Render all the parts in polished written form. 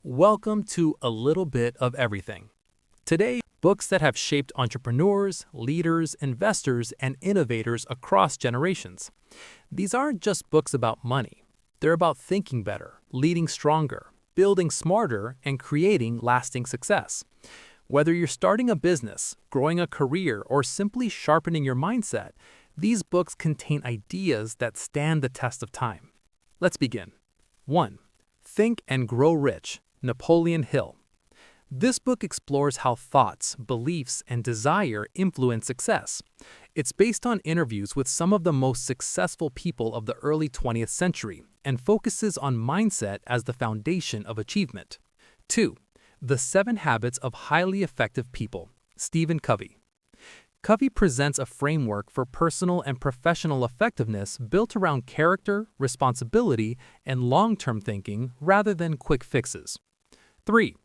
Welcome to A Little Bit of Everything. Today, books that have shaped entrepreneurs, leaders, investors, and innovators across generations. These aren't just books about money. They're about thinking better, leading stronger, building smarter, and creating lasting success. Whether you're starting a business, growing a career, or simply sharpening your mindset, these books contain ideas that stand the test of time. Let's begin. 1. Think and Grow Rich, Napoleon Hill. This book explores how thoughts, beliefs, and desire influence success. It's based on interviews with some of the most successful people of the early 20th century and focuses on mindset as the foundation of achievement. 2. The 7 Habits of Highly Effective People, Stephen Covey. Covey presents a framework for personal and professional effectiveness built around character, responsibility, and long-term thinking rather than quick fixes. 3.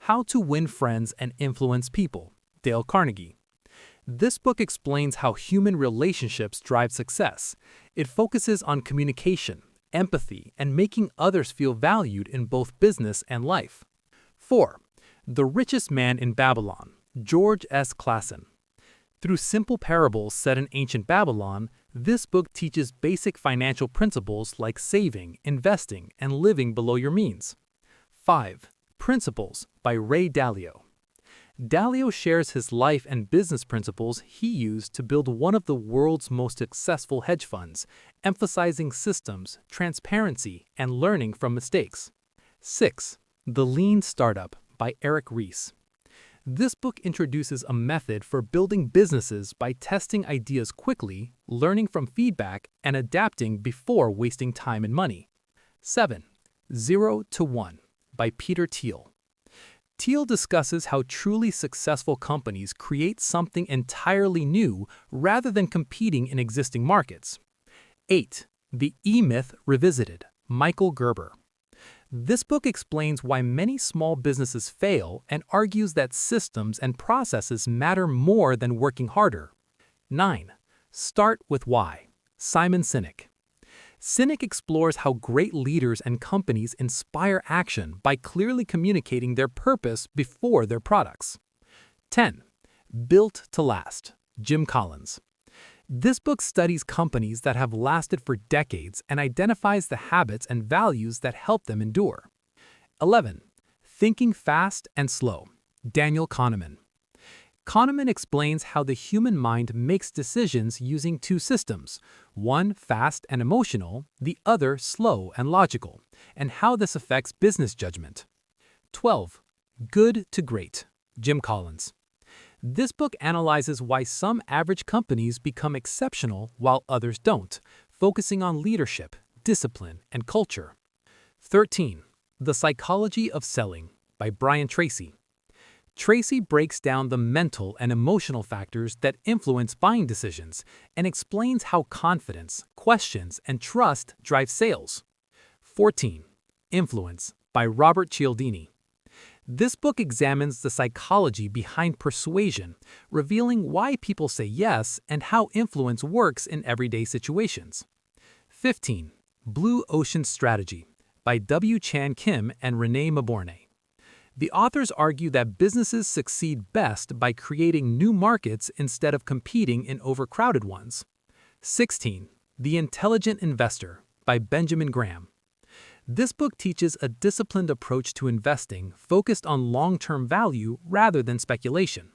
How to Win Friends and Influence People, Dale Carnegie. This book explains how human relationships drive success. It focuses on communication, empathy, and making others feel valued in both business and life. 4. The Richest Man in Babylon, George S. Clason. Through simple parables set in ancient Babylon, this book teaches basic financial principles like saving, investing, and living below your means. 5. Principles by Ray Dalio. Dalio shares his life and business principles he used to build one of the world's most successful hedge funds, emphasizing systems, transparency, and learning from mistakes. 6. The Lean Startup by Eric Ries. This book introduces a method for building businesses by testing ideas quickly, learning from feedback, and adapting before wasting time and money. 7. 0 to 1 by Peter Thiel. Thiel discusses how truly successful companies create something entirely new rather than competing in existing markets. 8. The E-Myth Revisited, Michael Gerber. This book explains why many small businesses fail and argues that systems and processes matter more than working harder. 9. Start with Why, Simon Sinek. Sinek explores how great leaders and companies inspire action by clearly communicating their purpose before their products. 10. Built to Last, Jim Collins. This book studies companies that have lasted for decades and identifies the habits and values that help them endure. 11. Thinking Fast and Slow, Daniel Kahneman. Kahneman explains how the human mind makes decisions using 2 systems, one fast and emotional, the other slow and logical, and how this affects business judgment. 12. Good to Great, Jim Collins. This book analyzes why some average companies become exceptional while others don't, focusing on leadership, discipline, and culture. 13. The Psychology of Selling by Brian Tracy. Tracy breaks down the mental and emotional factors that influence buying decisions and explains how confidence, questions, and trust drive sales. 14. Influence by Robert Cialdini. This book examines the psychology behind persuasion, revealing why people say yes and how influence works in everyday situations. 15. Blue Ocean Strategy by W. Chan Kim and Renee Maborne. The authors argue that businesses succeed best by creating new markets instead of competing in overcrowded ones. 16. The Intelligent Investor by Benjamin Graham. This book teaches a disciplined approach to investing focused on long-term value rather than speculation.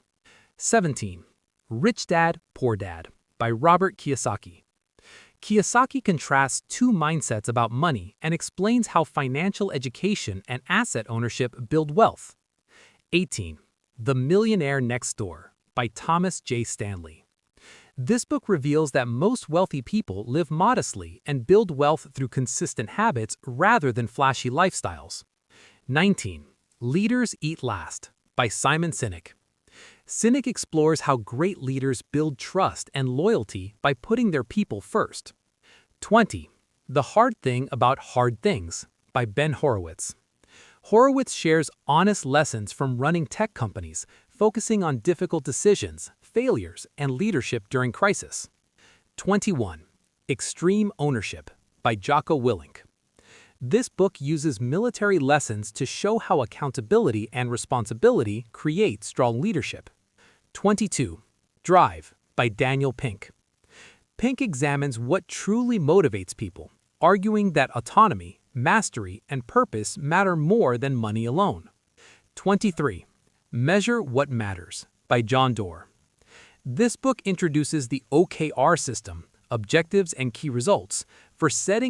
17. Rich Dad, Poor Dad by Robert Kiyosaki. Kiyosaki contrasts 2 mindsets about money and explains how financial education and asset ownership build wealth. 18. The Millionaire Next Door by Thomas J. Stanley. This book reveals that most wealthy people live modestly and build wealth through consistent habits rather than flashy lifestyles. 19. Leaders Eat Last by Simon Sinek. Sinek explores how great leaders build trust and loyalty by putting their people first. 20. The Hard Thing About Hard Things by Ben Horowitz. Horowitz shares honest lessons from running tech companies, focusing on difficult decisions, failures, and leadership during crisis. 21. Extreme Ownership by Jocko Willink. This book uses military lessons to show how accountability and responsibility create strong leadership. 22. Drive by Daniel Pink. Pink examines what truly motivates people, arguing that autonomy, mastery, and purpose matter more than money alone. 23. Measure What Matters by John Doerr. This book introduces the OKR system, objectives and key results, for setting